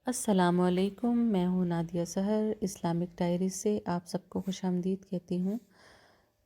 السلام علیکم، میں ہوں نادیہ سحر اسلامک ڈائری سے آپ سب کو خوش آمدید کہتی ہوں۔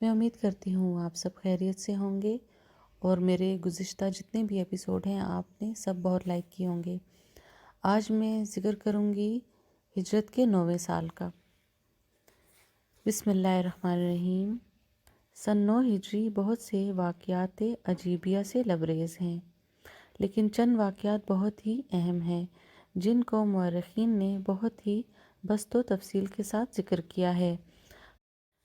میں امید کرتی ہوں آپ سب خیریت سے ہوں گے اور میرے گزشتہ جتنے بھی ایپیسوڈ ہیں آپ نے سب بہت لائک کیے ہوں گے۔ آج میں ذکر کروں گی ہجرت کے 9ویں سال کا۔ بسم اللہ الرحمن الرحیم۔ سن 9 ہجری بہت سے واقعات عجیبیہ سے لبریز ہیں، لیکن چند واقعات بہت ہی اہم ہیں جن کو مورخین نے بہت ہی بسط و تفصیل کے ساتھ ذکر کیا ہے۔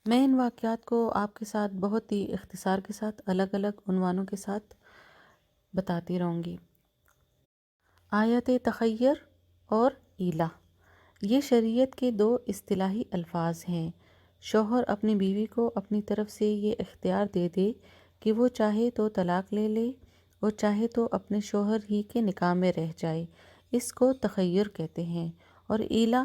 میں ان واقعات کو آپ کے ساتھ بہت ہی اختصار کے ساتھ الگ الگ عنوانوں کے ساتھ بتاتی رہوں گی۔ آیت تخیر اور ایلا، یہ شریعت کے دو اصطلاحی الفاظ ہیں۔ شوہر اپنی بیوی کو اپنی طرف سے یہ اختیار دے دے کہ وہ چاہے تو طلاق لے لے اور چاہے تو اپنے شوہر ہی کے نکاح میں رہ جائے، اس کو تخیر کہتے ہیں۔ اور ایلا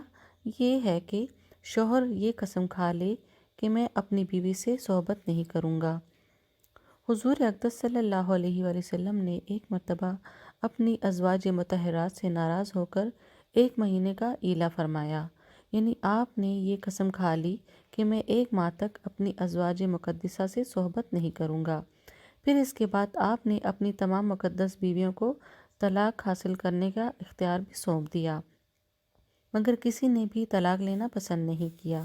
یہ ہے کہ شوہر یہ قسم کھا لے کہ میں اپنی بیوی سے صحبت نہیں کروں گا۔ حضور اقدس صلی اللہ علیہ وآلہ وسلم نے ایک مرتبہ اپنی ازواج مطہرات سے ناراض ہو کر 1 مہینے کا ایلا فرمایا، یعنی آپ نے یہ قسم کھا لی کہ میں 1 ماہ تک اپنی ازواج مقدسہ سے صحبت نہیں کروں گا۔ پھر اس کے بعد آپ نے اپنی تمام مقدس بیویوں کو طلاق حاصل کرنے کا اختیار بھی سونپ دیا، مگر کسی نے بھی طلاق لینا پسند نہیں کیا۔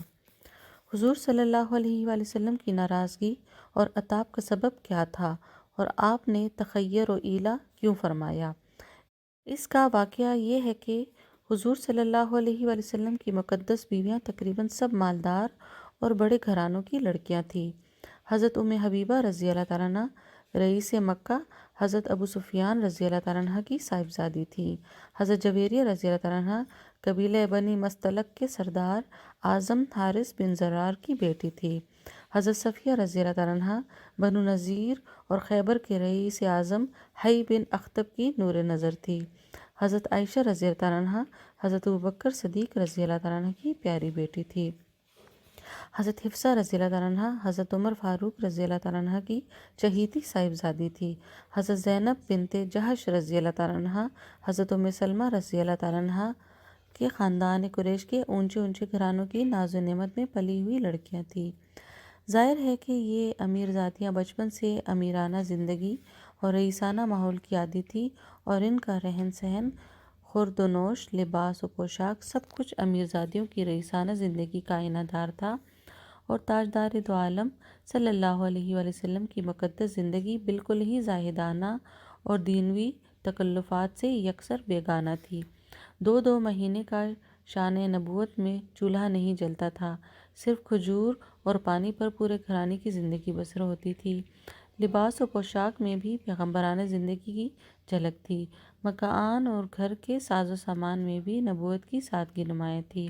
حضور صلی اللہ علیہ وآلہ وسلم کی ناراضگی اور عتاب کا سبب کیا تھا اور آپ نے تخیر و ایلا کیوں فرمایا؟ اس کا واقعہ یہ ہے کہ حضور صلی اللہ علیہ وآلہ وسلم کی مقدس بیویاں تقریباً سب مالدار اور بڑے گھرانوں کی لڑکیاں تھیں۔ حضرت ام حبیبہ رضی اللہ تعالیٰ عنہ رئیس مکہ حضرت ابو سفیان رضی اللہ تعالیٰ عنہ کی صاحبزادی تھیں۔ حضرت جویریہ رضی اللہ تعالیٰ عنہ قبیلہ بنی مستلق کے سردار اعظم حارث بن زرار کی بیٹی تھی۔ حضرت صفیہ رضی اللہ تعالیٰ عنہ بنو نذیر اور خیبر کے رئیس اعظم حی بن اخطب کی نور نظر تھی۔ حضرت عائشہ رضی اللہ تعالیٰ عنہ حضرت ابوبکر صدیق رضی اللہ تعالیٰ عنہ کی پیاری بیٹی تھی۔ حضرت حفصہ رضی اللہ تعالیٰ عنہ حضرت عمر فاروق رضی اللہ تعالیٰ عنہ کی چہیتی صاحبزادی تھی۔ حضرت زینب بنت جحش رضی اللہ تعالیٰ عنہ حضرت ام سلمہ رضی اللہ تعالیٰ عنہ کے خاندان قریش کے اونچے اونچے گھرانوں کی ناز و نعمت میں پلی ہوئی لڑکیاں تھیں۔ ظاہر ہے کہ یہ امیر ذاتیاں بچپن سے امیرانہ زندگی اور رئیسانہ ماحول کی عادی تھی اور ان کا رہن سہن، خورد و نوش، لباس و پوشاک سب کچھ امیر زادیوں کی رئیسانہ زندگی کا آئینہ دار تھا، اور تاجدار دو عالم صلی اللہ علیہ وآلہ وسلم کی مقدس زندگی بالکل ہی زاہدانہ اور دینوی تکلفات سے یکسر بیگانہ تھی۔ 2 مہینے کا شان نبوت میں چولہا نہیں جلتا تھا، صرف کھجور اور پانی پر پورے گھرانے کی زندگی بسر ہوتی تھی۔ لباس و پوشاک میں بھی پیغمبرانہ زندگی کی جھلک تھی۔ مکان اور گھر کے ساز و سامان میں بھی نبوت کی سادگی نمایاں تھی۔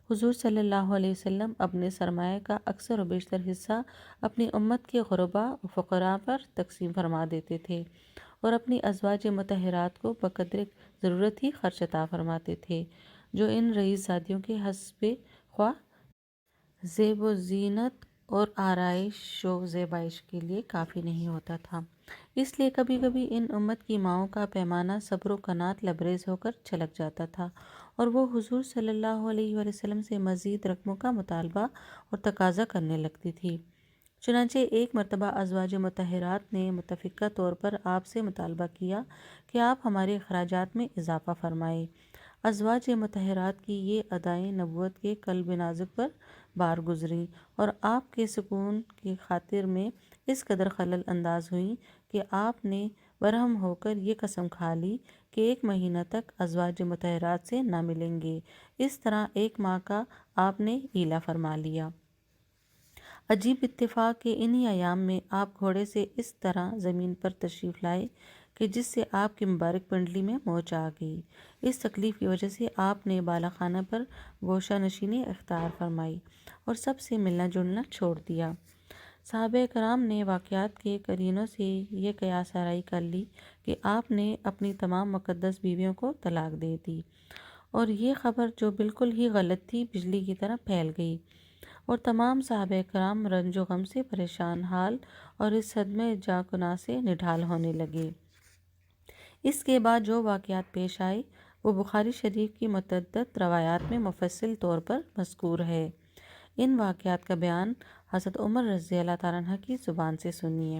حضور صلی اللہ علیہ وسلم اپنے سرمایہ کا اکثر و بیشتر حصہ اپنی امت کے غرباء و فقراء پر تقسیم فرما دیتے تھے اور اپنی ازواج مطہرات کو بقدر ضرورت ہی خرچ عطا فرماتے تھے، جو ان رئیس زادیوں کے حسب خواہ زیب و زینت اور آرائش و زیبائش کے لیے کافی نہیں ہوتا تھا۔ اس لیے کبھی کبھی ان امت کی ماؤں کا پیمانہ صبر و قناعت لبریز ہو کر چھلک جاتا تھا اور وہ حضور صلی اللہ علیہ وآلہ وسلم سے مزید رقموں کا مطالبہ اور تقاضا کرنے لگتی تھی۔ چنانچہ ایک مرتبہ ازواج مطہرات نے متفقہ طور پر آپ سے مطالبہ کیا کہ آپ ہمارے اخراجات میں اضافہ فرمائیں۔ ازواج مطہرات کی یہ ادائیں نبوت کے قلب نازک پر بار گزریں اور آپ کے سکون کی خاطر میں اس قدر خلل انداز ہوئیں کہ آپ نے برہم ہو کر یہ قسم کھا لی کہ 1 مہینہ تک ازواج مطہرات سے نہ ملیں گے۔ اس طرح 1 ماہ کا آپ نے ایلا فرما لیا۔ عجیب اتفاق کہ انہی ایام میں آپ گھوڑے سے اس طرح زمین پر تشریف لائے کہ جس سے آپ کی مبارک پنڈلی میں موچ آ گئی۔ اس تکلیف کی وجہ سے آپ نے بالا خانہ پر گوشہ نشینی اختیار فرمائی اور سب سے ملنا جلنا چھوڑ دیا۔ صحابہ کرام نے واقعات کے قرینوں سے یہ قیاس آرائی کر لی کہ آپ نے اپنی تمام مقدس بیویوں کو طلاق دے دی، اور یہ خبر جو بالکل ہی غلط تھی بجلی کی طرح پھیل گئی اور تمام صحابہ کرام رنج و غم سے پریشان حال اور اس صدمہ جاں کناں سے نڈھال ہونے لگے۔ اس کے بعد جو واقعات پیش آئے وہ بخاری شریف کی متعدد روایات میں مفصل طور پر مذکور ہے۔ ان واقعات کا بیان حضرت عمر رضی اللہ تعالیٰ عنہ کی زبان سے سنیے۔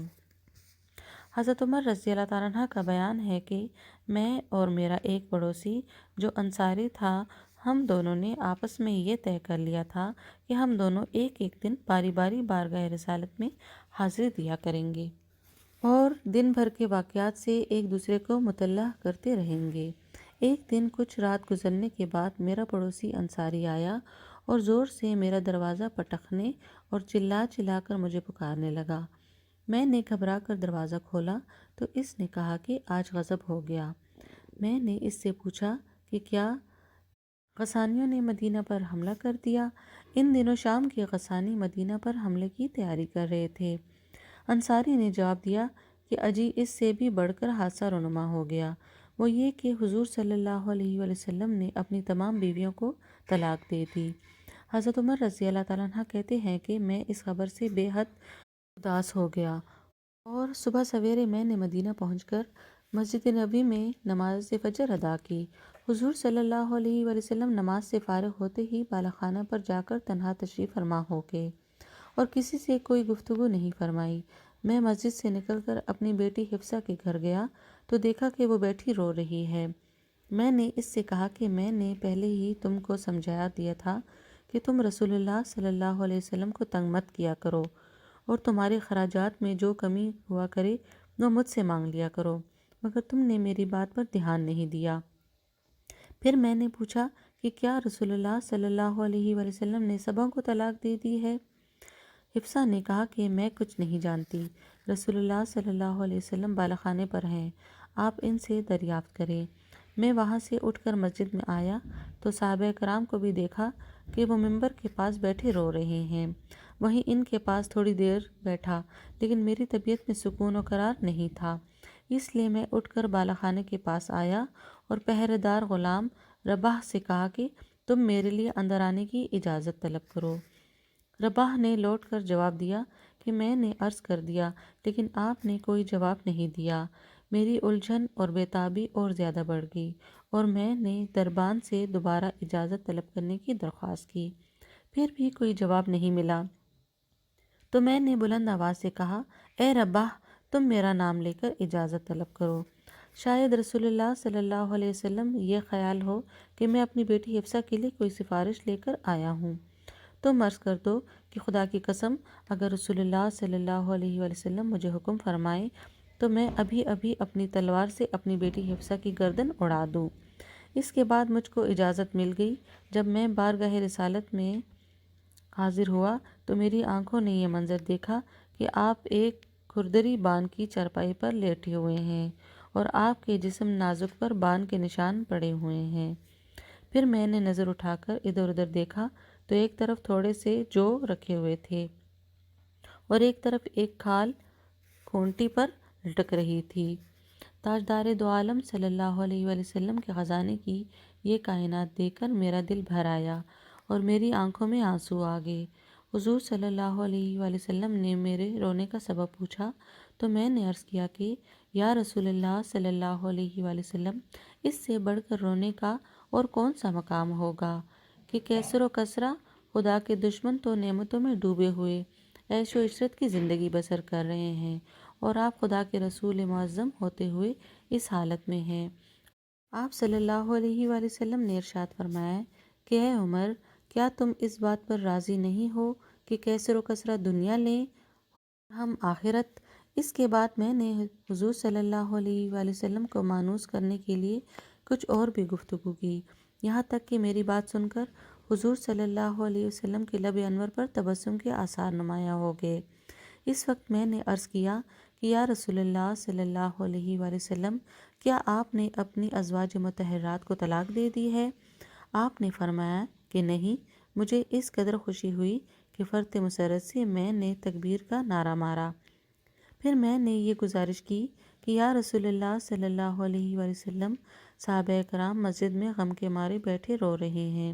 حضرت عمر رضی اللہ تعالیٰ عنہ کا بیان ہے کہ میں اور میرا ایک پڑوسی جو انصاری تھا، ہم دونوں نے آپس میں یہ طے کر لیا تھا کہ ہم دونوں ایک ایک دن باری باری بارگاہ رسالت میں حاضری دیا کریں گے اور دن بھر کے واقعات سے ایک دوسرے کو مطلع کرتے رہیں گے۔ ایک دن کچھ رات گزرنے کے بعد میرا پڑوسی انصاری آیا اور زور سے میرا دروازہ پٹخنے اور چلا چلا کر مجھے پکارنے لگا۔ میں نے گھبرا کر دروازہ کھولا تو اس نے کہا کہ آج غضب ہو گیا۔ میں نے اس سے پوچھا کہ کیا غسانیوں نے مدینہ پر حملہ کر دیا؟ ان دنوں شام کے غسانی مدینہ پر حملے کی تیاری کر رہے تھے۔ انصاری نے جواب دیا کہ اجی اس سے بھی بڑھ کر حادثہ رونما ہو گیا، وہ یہ کہ حضور صلی اللہ علیہ وآلہ وسلم نے اپنی تمام بیویوں کو طلاق دے دی۔ حضرت عمر رضی اللہ تعالیٰ عنہ کہتے ہیں کہ میں اس خبر سے بے حد اداس ہو گیا اور صبح سویرے میں نے مدینہ پہنچ کر مسجد نبوی میں نماز فجر ادا کی۔ حضور صلی اللہ علیہ وآلہ وسلم نماز سے فارغ ہوتے ہی بالا خانہ پر جا کر تنہا تشریف فرما ہو گئے اور کسی سے کوئی گفتگو نہیں فرمائی۔ میں مسجد سے نکل کر اپنی بیٹی حفصہ کے گھر گیا تو دیکھا کہ وہ بیٹھی رو رہی ہے۔ میں نے اس سے کہا کہ میں نے پہلے ہی تم کو سمجھا دیا تھا کہ تم رسول اللہ صلی اللہ علیہ وسلم کو تنگ مت کیا کرو اور تمہارے خراجات میں جو کمی ہوا کرے وہ مجھ سے مانگ لیا کرو، مگر تم نے میری بات پر دھیان نہیں دیا۔ پھر میں نے پوچھا کہ کیا رسول اللہ صلی اللہ علیہ وآلہ وسلم نے سبوں کو طلاق دے دی ہے؟ حفصہ نے کہا کہ میں کچھ نہیں جانتی، رسول اللہ صلی اللہ علیہ وسلم بالا خانے پر ہیں، آپ ان سے دریافت کریں۔ میں وہاں سے اٹھ کر مسجد میں آیا تو صحابہ کرام کو بھی دیکھا کہ وہ منبر کے پاس بیٹھے رو رہے ہیں، وہیں ان کے پاس تھوڑی دیر بیٹھا، لیکن میری طبیعت میں سکون و قرار نہیں تھا، اس لیے میں اٹھ کر بالا خانے کے پاس آیا اور پہرے دار غلام رباح سے کہا کہ تم میرے لیے اندر آنے کی اجازت طلب کرو۔ رباح نے لوٹ کر جواب دیا کہ میں نے عرض کر دیا لیکن آپ نے کوئی جواب نہیں دیا۔ میری الجھن اور بےتابی اور زیادہ بڑھ گئی اور میں نے دربان سے دوبارہ اجازت طلب کرنے کی درخواست کی، پھر بھی کوئی جواب نہیں ملا تو میں نے بلند آواز سے کہا، اے رباح، تم میرا نام لے کر اجازت طلب کرو، شاید رسول اللہ صلی اللہ علیہ وسلم یہ خیال ہو کہ میں اپنی بیٹی حفصہ کے لیے کوئی سفارش لے کر آیا ہوں۔ تم عرض کر دو کہ خدا کی قسم اگر رسول اللہ صلی اللہ علیہ وآلہ وسلم مجھے حکم فرمائے تو میں ابھی ابھی اپنی تلوار سے اپنی بیٹی حفصہ کی گردن اڑا دوں۔ اس کے بعد مجھ کو اجازت مل گئی۔ جب میں بارگاہ رسالت میں حاضر ہوا تو میری آنکھوں نے یہ منظر دیکھا کہ آپ ایک کھردری بان کی چارپائی پر لیٹے ہوئے ہیں اور آپ کے جسم نازک پر بان کے نشان پڑے ہوئے ہیں۔ پھر میں نے نظر اٹھا کر ادھر ادھر دیکھا تو ایک طرف تھوڑے سے جو رکھے ہوئے تھے اور ایک طرف ایک کھال کھونٹی پر لٹک رہی تھی۔ تاجدار دو عالم صلی اللہ علیہ وآلہ وسلم کے خزانے کی یہ کائنات دیکھ کر میرا دل بھر آیا اور میری آنکھوں میں آنسو آ گئے۔ حضور صلی اللہ علیہ وآلہ وسلم نے میرے رونے کا سبب پوچھا تو میں نے عرض کیا کہ یا رسول اللہ صلی اللہ علیہ وآلہ وسلم، اس سے بڑھ کر رونے کا اور کون سا مقام ہوگا کہ کیسر و کسرا خدا کے دشمن تو نعمتوں میں ڈوبے ہوئے عیش و عشرت کی زندگی بسر کر رہے ہیں اور آپ خدا کے رسول معظم ہوتے ہوئے اس حالت میں ہیں۔ آپ صلی اللہ علیہ وآلہ وسلم نے ارشاد فرمایا کہ اے عمر، کیا تم اس بات پر راضی نہیں ہو کہ کیسر و کسرا دنیا لیں ہم آخرت؟ اس کے بعد میں نے حضور صلی اللہ علیہ وآلہ وسلم کو مانوس کرنے کے لیے کچھ اور بھی گفتگو کی، یہاں تک کہ میری بات سن کر حضور صلی اللہ علیہ وسلم کے لب انور پر تبسم کے آثار نمایاں ہو گئے۔ اس وقت میں نے عرض کیا کہ یا رسول اللہ صلی اللہ علیہ وآلہ وسلم، کیا آپ نے اپنی ازواج مطہرات کو طلاق دے دی ہے؟ آپ نے فرمایا کہ نہیں۔ مجھے اس قدر خوشی ہوئی کہ فرط مسرت سے میں نے تکبیر کا نعرہ مارا۔ پھر میں نے یہ گزارش کی کہ یا رسول اللہ صلی اللہ علیہ وآلہ وسلم، صحابہ کرام مسجد میں غم کے مارے بیٹھے رو رہے ہیں،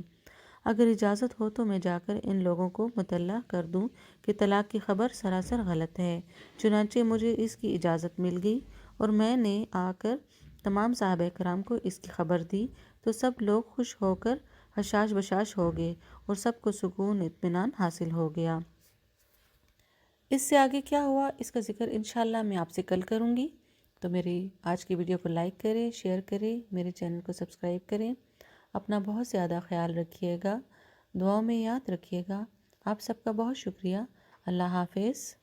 اگر اجازت ہو تو میں جا کر ان لوگوں کو مطلع کر دوں کہ طلاق کی خبر سراسر غلط ہے۔ چنانچہ مجھے اس کی اجازت مل گئی اور میں نے آ کر تمام صحابہ کرام کو اس کی خبر دی تو سب لوگ خوش ہو کر حشاش بشاش ہو گئے اور سب کو سکون اطمینان حاصل ہو گیا۔ اس سے آگے کیا ہوا اس کا ذکر انشاءاللہ میں آپ سے کل کروں گی۔ تو میری آج کی ویڈیو کو لائک کریں، شیئر کریں، میرے چینل کو سبسکرائب کریں۔ اپنا بہت زیادہ خیال رکھیے گا، دعاؤں میں یاد رکھیے گا۔ آپ سب کا بہت شکریہ۔ اللہ حافظ۔